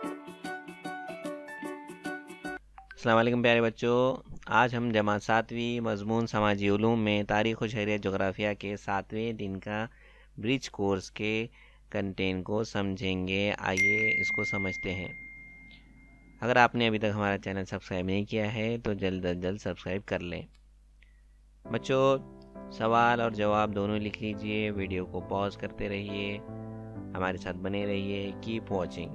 अस्सलाम वालेकुम प्यारे बच्चों। आज हम जमात सातवीं मज़मून समाजी उलूम में तारीख़ व शरीयत जोग्राफ़िया के 7वें दिन का ब्रिज कोर्स के कंटेंट को समझेंगे। आइए इसको समझते हैं। अगर आपने अभी तक हमारा चैनल सब्सक्राइब नहीं किया है तो जल्द अज जल्द सब्सक्राइब कर लें। बच्चों, सवाल और जवाब दोनों लिख लीजिए, वीडियो को पॉज करते रहिए, हमारे साथ बने रहिए, कीप वॉचिंग,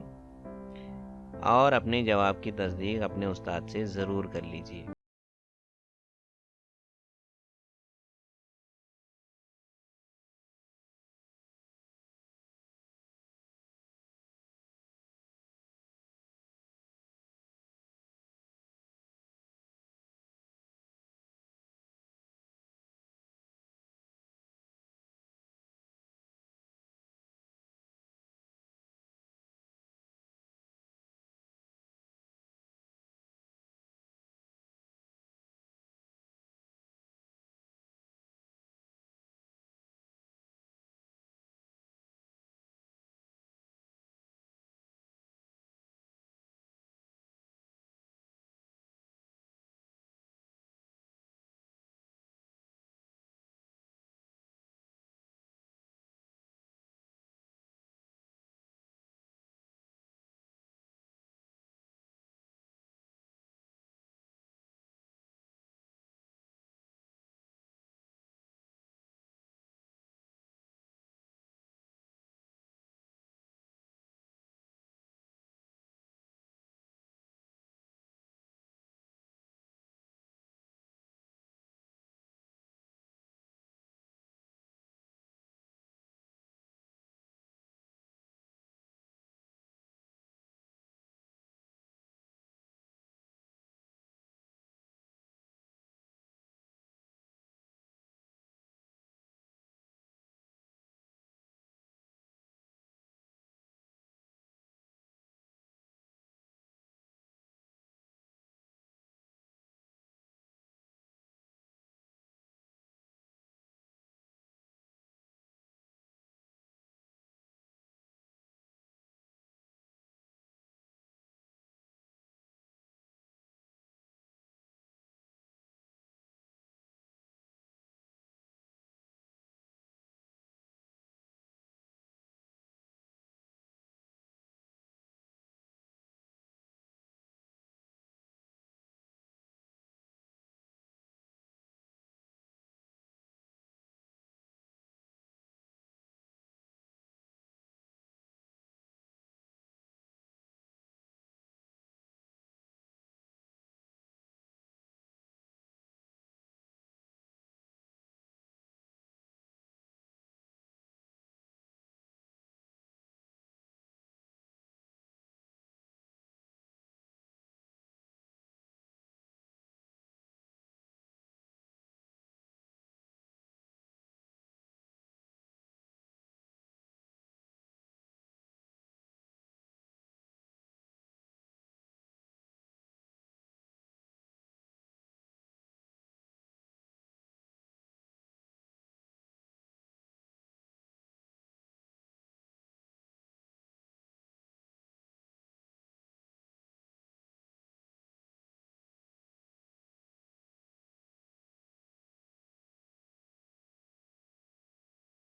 और अपने जवाब की तस्दीक अपने उस्ताद से ज़रूर कर लीजिए।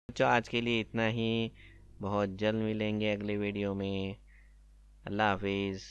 बच्चों, आज के लिए इतना ही। बहुत जल्द मिलेंगे अगले वीडियो में। अल्लाह हाफिज़।